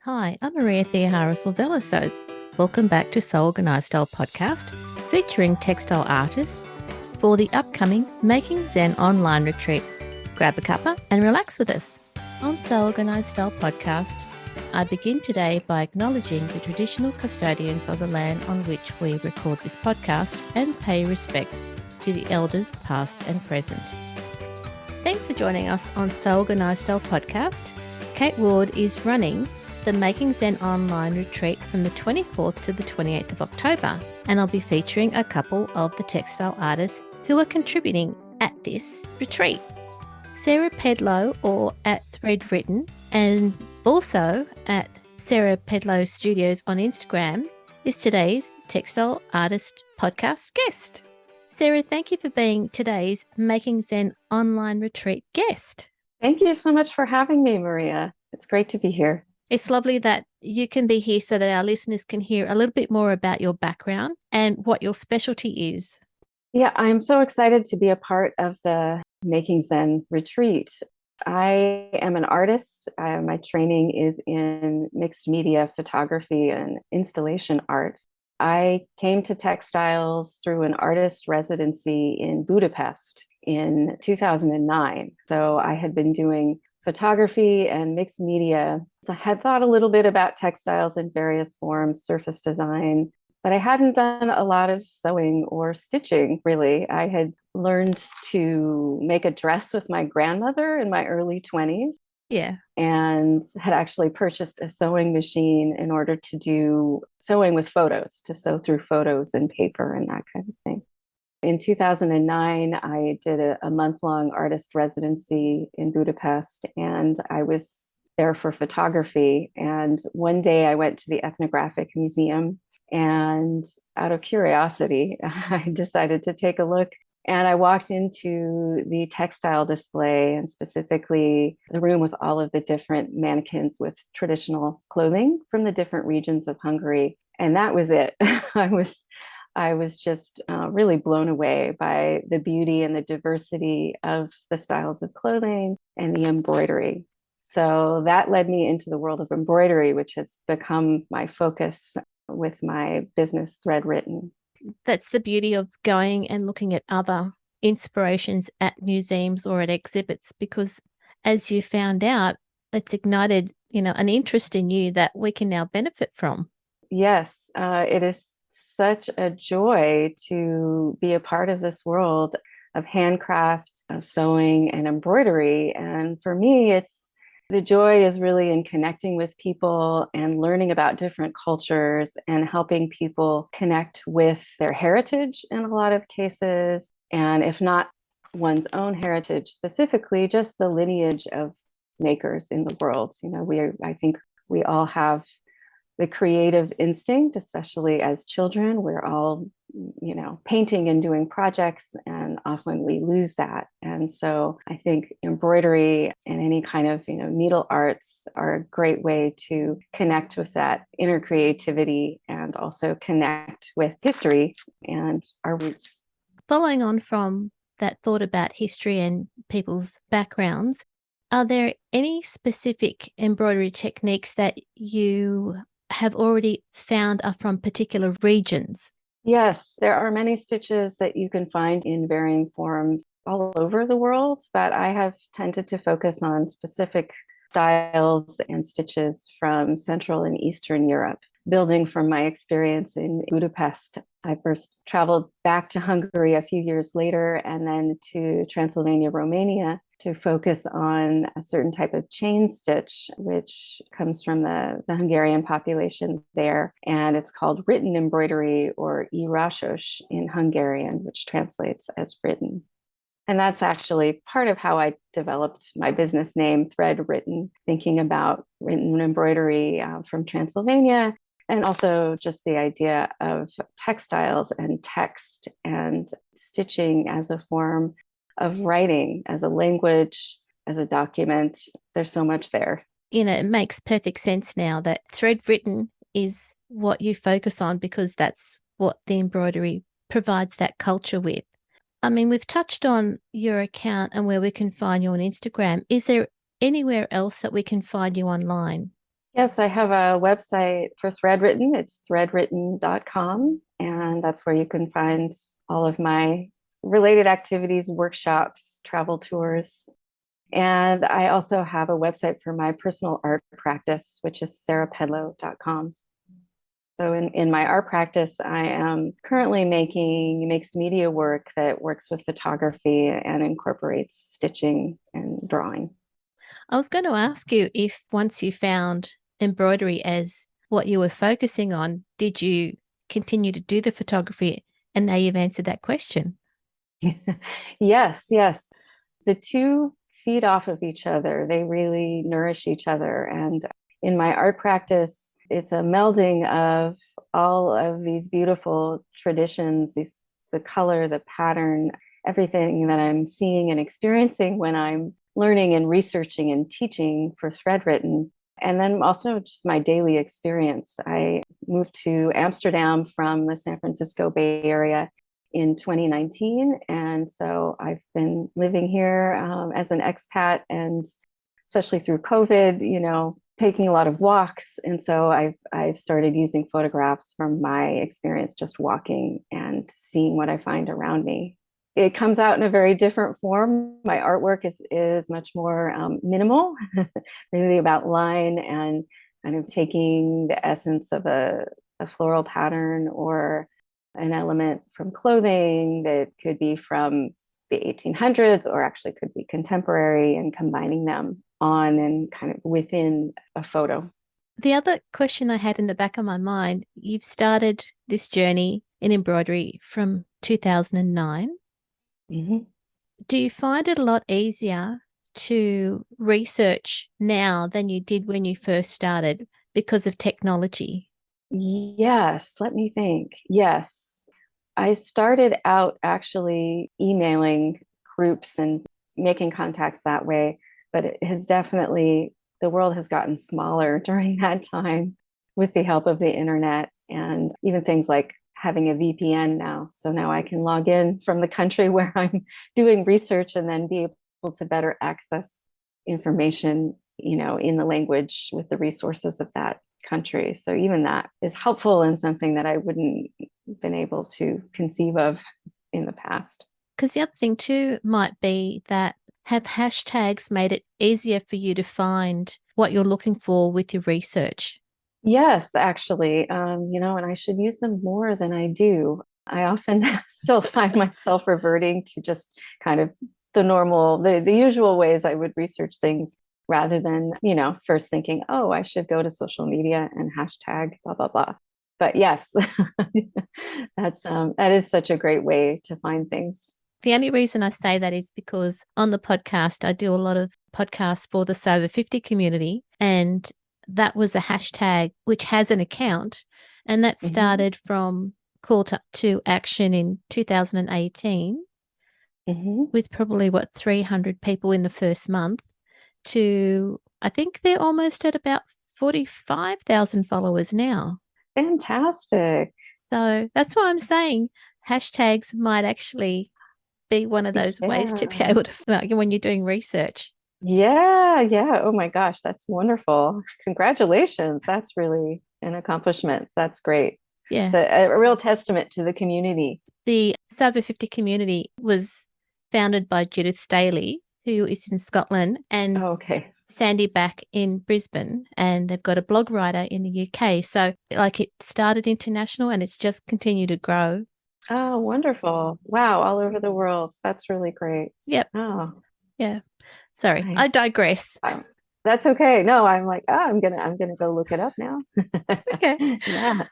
Hi, I'm Maria Theoharis-Silvellasos. Welcome back to Soul Organized Style podcast, featuring textile artists for the upcoming Making Zen Online Retreat. Grab a cuppa and relax with us. On Soul Organized Style podcast, I begin today by acknowledging the traditional custodians of the land on which we record this podcast and pay respects to the elders past and present. Thanks for joining us on Soul Organized Style podcast. Kate Ward is running the Making Zen Online Retreat from the 24th to the 28th of October, and I'll be featuring a couple of the textile artists who are contributing at this retreat. Sarah Pedlow, or at Threadwritten, and also at Sarah Pedlow Studios on Instagram, is today's textile artist podcast guest. Sarah, thank you for being today's Making Zen Online Retreat guest. Thank you so much for having me, Maria. It's great to be here. It's lovely that you can be here so that our listeners can hear a little bit more about your background and what your specialty is. Yeah, I'm so excited to be a part of the Making Zen retreat. I am an artist. My training is in mixed media photography and installation art. I came to textiles through an artist residency in Budapest in 2009. So I had been doing photography and mixed media. I had thought a little bit about textiles in various forms, surface design, but I hadn't done a lot of sewing or stitching, really. I had learned to make a dress with my grandmother in my early 20s. Yeah. And had actually purchased a sewing machine in order to do sewing with photos, to sew through photos and paper and that kind of thing. In 2009, I did a month-long artist residency in Budapest, and I was there for photography. And one day I went to the Ethnographic Museum, and out of curiosity, I decided to take a look. And I walked into the textile display, and specifically the room with all of the different mannequins with traditional clothing from the different regions of Hungary. And that was it. I was just really blown away by the beauty and the diversity of the styles of clothing and the embroidery. So that led me into the world of embroidery, which has become my focus with my business, Threadwritten. That's the beauty of going and looking at other inspirations at museums or at exhibits, because as you found out, it's ignited, an interest in you that we can now benefit from. Yes, it is such a joy to be a part of this world of handcraft, of sewing and embroidery. And for me, the joy is really in connecting with people and learning about different cultures and helping people connect with their heritage in a lot of cases. And if not one's own heritage specifically, just the lineage of makers in the world. I think we all have the creative instinct, especially as children. We're all, painting and doing projects, and often we lose that. And so I think embroidery and any kind of, needle arts are a great way to connect with that inner creativity and also connect with history and our roots. Following on from that thought about history and people's backgrounds, are there any specific embroidery techniques that you have already found are from particular regions? Yes, there are many stitches that you can find in varying forms all over the world, but I have tended to focus on specific styles and stitches from Central and Eastern Europe. Building from my experience in Budapest, I first traveled back to Hungary a few years later and then to Transylvania, Romania, to focus on a certain type of chain stitch, which comes from the Hungarian population there. And it's called written embroidery, or írásos in Hungarian, which translates as written. And that's actually part of how I developed my business name, Threadwritten, thinking about written embroidery from Transylvania, and also just the idea of textiles and text and stitching as a form of writing, as a language, as a document. There's so much there. It makes perfect sense now that Threadwritten is what you focus on, because that's what the embroidery provides that culture with. I mean, we've touched on your account and where we can find you on Instagram. Is there anywhere else that we can find you online? Yes, I have a website for Threadwritten. It's threadwritten.com. And that's where you can find all of my related activities, workshops, travel tours. And I also have a website for my personal art practice, which is sarahpedlow.com. So in my art practice, I am currently making mixed media work that works with photography and incorporates stitching and drawing. I was going to ask you if once you found embroidery as what you were focusing on, did you continue to do the photography? And now you've answered that question. Yes, yes. The two feed off of each other. They really nourish each other. And in my art practice, it's a melding of all of these beautiful traditions, the color, the pattern, everything that I'm seeing and experiencing when I'm learning and researching and teaching for Threadwritten. And then also just my daily experience. I moved to Amsterdam from the San Francisco Bay Area in 2019. And so I've been living here as an expat, and especially through COVID, taking a lot of walks. And so I've started using photographs from my experience just walking and seeing what I find around me. It comes out in a very different form. My artwork is much more minimal, really about line and kind of taking the essence of a floral pattern or an element from clothing that could be from the 1800s or actually could be contemporary, and combining them on and kind of within a photo. The other question I had in the back of my mind, you've started this journey in embroidery from 2009. Mm-hmm. Do you find it a lot easier to research now than you did when you first started because of technology? Yes, let me think. Yes. I started out actually emailing groups and making contacts that way, but it has definitely, the world has gotten smaller during that time with the help of the internet and even things like having a VPN now. So now I can log in from the country where I'm doing research and then be able to better access information, in the language with the resources of that country. So even that is helpful and something that I wouldn't been able to conceive of in the past. Because the other thing too might be that have hashtags made it easier for you to find what you're looking for with your research? Yes, actually, and I should use them more than I do. I often still find myself reverting to just kind of the usual ways I would research things rather than, first thinking, oh, I should go to social media and hashtag blah, blah, blah. But yes, that is such a great way to find things. The only reason I say that is because on the podcast, I do a lot of podcasts for the Sober 50 community, and that was a hashtag which has an account, and that Mm-hmm. started from call to action in 2018 Mm-hmm. with probably 300 people in the first month to I think they're almost at about 45,000 followers now. Fantastic. So that's why I'm saying hashtags might actually be one of those ways to be Yeah. able to, like, when you're doing research. Yeah, yeah. Oh my gosh, that's wonderful. Congratulations. That's really an accomplishment. That's great. It's Yeah. a real testament to the community. The Sober 50 community was founded by Judith Staley, who is in Scotland, and Oh, okay. Sandy back in Brisbane, and they've got a blog writer in the UK. So, like, it started international and it's just continued to grow. Oh, wonderful. Wow, all over the world. That's really great. Yep. Oh, Yeah. Sorry, I nice. digress. That's okay. No, I'm like, oh, I'm gonna go look it up now. Okay. Yeah.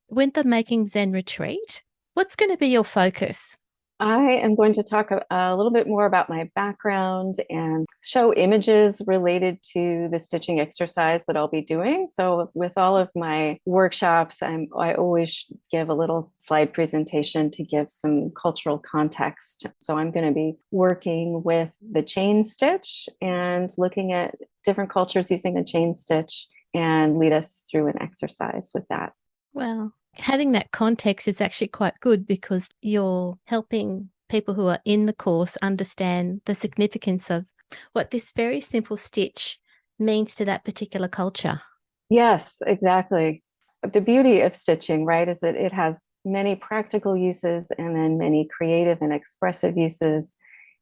With the Making Zen retreat, what's going to be your focus? I am going to talk a little bit more about my background and show images related to the stitching exercise that I'll be doing. So with all of my workshops, I always give a little slide presentation to give some cultural context. So I'm going to be working with the chain stitch and looking at different cultures using the chain stitch and lead us through an exercise with that. Well, having that context is actually quite good because you're helping people who are in the course understand the significance of what this very simple stitch means to that particular culture. Yes, exactly. The beauty of stitching, right, is that it has many practical uses and then many creative and expressive uses,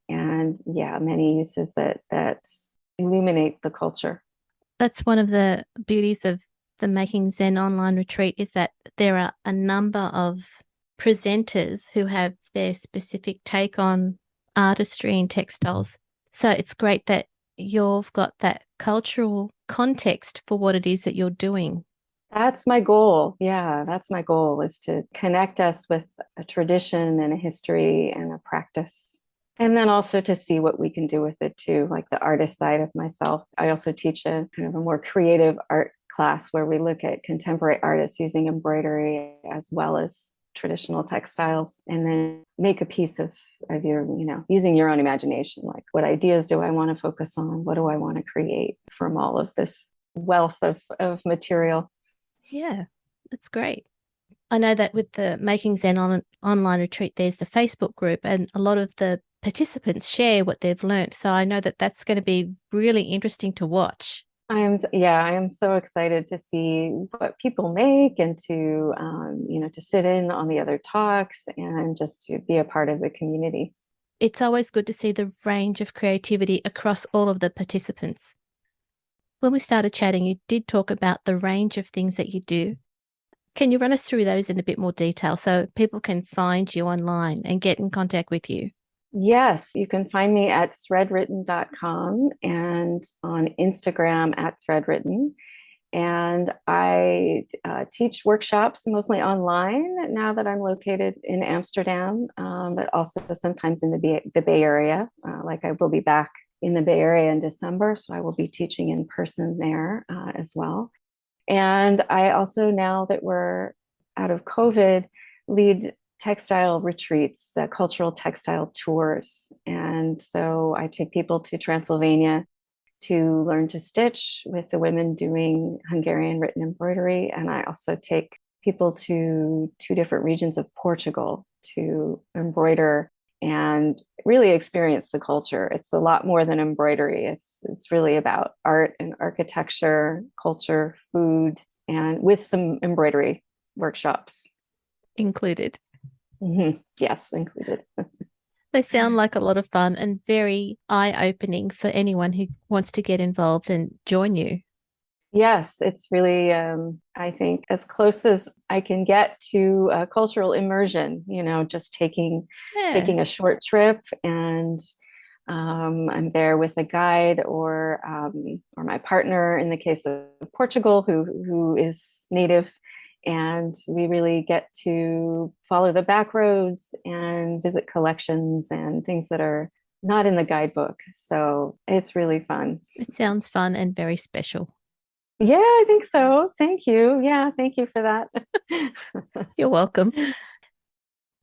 and yeah, many uses that illuminate the culture. That's one of the beauties of the Making Zen Online Retreat, is that there are a number of presenters who have their specific take on artistry and textiles. So it's great that you've got that cultural context for what it is that you're doing. That's my goal. Yeah, that's my goal, is to connect us with a tradition and a history and a practice. And then also to see what we can do with it too, like the artist side of myself. I also teach a kind of a more creative art class where we look at contemporary artists using embroidery as well as traditional textiles, and then make a piece of your, using your own imagination. Like, what ideas do I want to focus on? What do I want to create from all of this wealth of material? Yeah, that's great. I know that with the Making Zen Online Retreat, there's the Facebook group, and a lot of the participants share what they've learned. So I know that that's going to be really interesting to watch. I am so excited to see what people make, and to, to sit in on the other talks and just to be a part of the community. It's always good to see the range of creativity across all of the participants. When we started chatting, you did talk about the range of things that you do. Can you run us through those in a bit more detail so people can find you online and get in contact with you? Yes, you can find me at threadwritten.com and on Instagram at threadwritten. And I teach workshops mostly online now that I'm located in Amsterdam, but also sometimes in the Bay Area. Like, I will be back in the Bay Area in December, so I will be teaching in person there as well. And I also, now that we're out of COVID, lead textile retreats, cultural textile tours. And so I take people to Transylvania to learn to stitch with the women doing Hungarian written embroidery. And I also take people to two different regions of Portugal to embroider and really experience the culture. It's a lot more than embroidery. It's really about art and architecture, culture, food, and with some embroidery workshops. Included. Yes, included. They sound like a lot of fun and very eye-opening for anyone who wants to get involved and join you. Yes, it's really, I think, as close as I can get to a cultural immersion, just Yeah, taking a short trip, and I'm there with a guide, or my partner in the case of Portugal, who is native, and we really get to follow the back roads and visit collections and things that are not in the guidebook. So it's really fun. it sounds fun and very special. Yeah, I think so. Thank you. Yeah, thank you for that. You're welcome.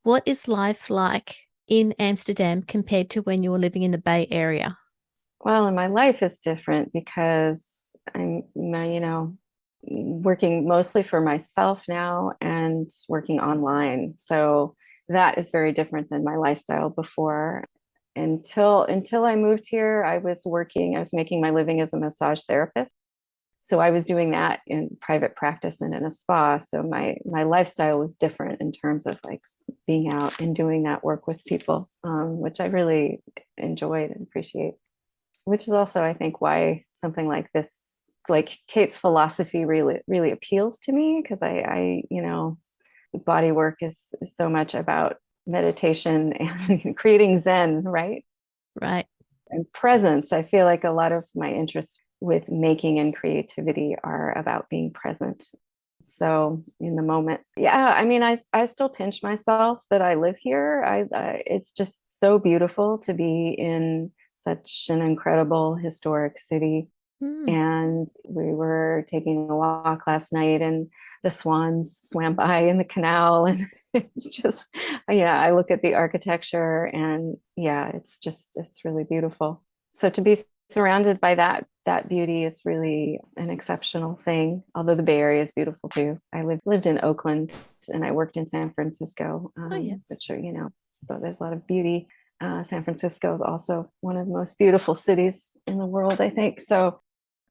What is life like in Amsterdam compared to when you were living in the Bay Area? Well, and my life is different because I'm, working mostly for myself now and working online. So that is very different than my lifestyle before. Until I moved here, I was making my living as a massage therapist. So I was doing that in private practice and in a spa. So my lifestyle was different in terms of like being out and doing that work with people, which I really enjoyed and appreciate. Which is also, I think, why something like this, like Kate's philosophy, really appeals to me, because body work is so much about meditation and creating Zen, right? Right. And presence. I feel like a lot of my interests with making and creativity are about being present. So in the moment, yeah, I mean, I still pinch myself that I live here. It's just so beautiful to be in such an incredible historic city. Mm. And we were taking a walk last night, and the swans swam by in the canal. And it's just, yeah, I look at the architecture, and yeah, it's really beautiful. So to be surrounded by that beauty is really an exceptional thing. Although the Bay Area is beautiful too. I lived in Oakland, and I worked in San Francisco, Oh, yes. which are, so there's a lot of beauty. San Francisco is also one of the most beautiful cities in the world, I think. So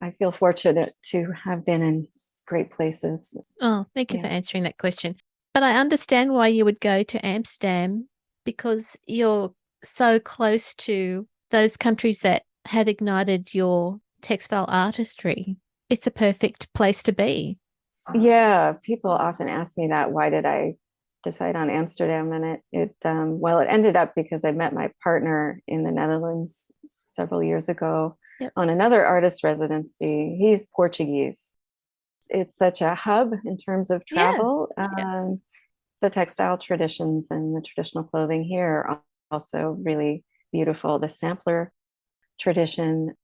I feel fortunate to have been in great places. Oh, thank you for answering that question. But I understand why you would go to Amsterdam, because you're so close to those countries that have ignited your textile artistry. It's a perfect place to be. Yeah, people often ask me that. Why did I decide on Amsterdam? And it ended up because I met my partner in the Netherlands several years ago on another artist residency. He's Portuguese. It's such a hub in terms of travel. The textile traditions and the traditional clothing here are also really beautiful. The sampler tradition.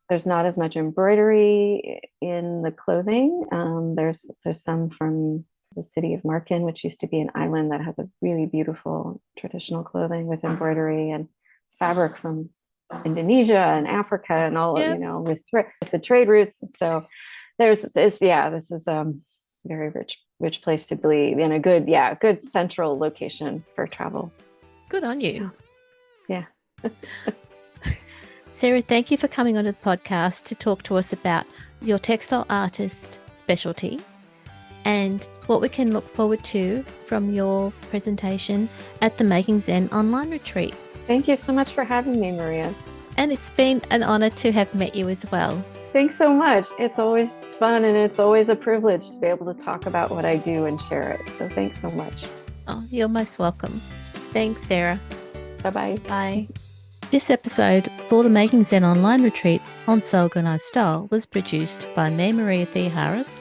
There's not as much embroidery in the clothing. There's some from the city of Marken, which used to be an island that has a really beautiful traditional clothing with embroidery and fabric from Indonesia and Africa and all with the trade routes. So this is a very rich place to be in a good central location for travel. Good on you. Yeah. Sarah, thank you for coming on the podcast to talk to us about your textile artist specialty and what we can look forward to from your presentation at the Making Zen Online Retreat. Thank you so much for having me, Maria. And it's been an honor to have met you as well. Thanks so much. It's always fun and it's always a privilege to be able to talk about what I do and share it. So thanks so much. Oh, you're most welcome. Thanks, Sarah. Bye-bye. Bye. This episode for the Making Zen Online Retreat on So Organized Style was produced by me, Maria Theoharis,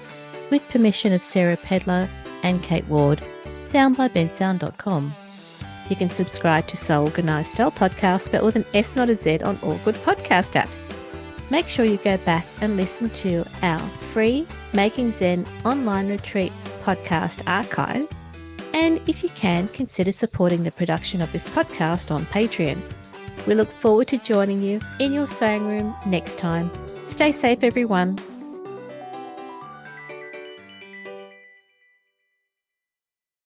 with permission of Sarah Pedlow and Kate Ward. Sound by bensound.com. You can subscribe to So Organized Style podcast, but with an S, not a Z, on all good podcast apps. Make sure you go back and listen to our free Making Zen Online Retreat podcast archive. And if you can, consider supporting the production of this podcast on Patreon. We look forward to joining you in your sewing room next time. Stay safe, everyone.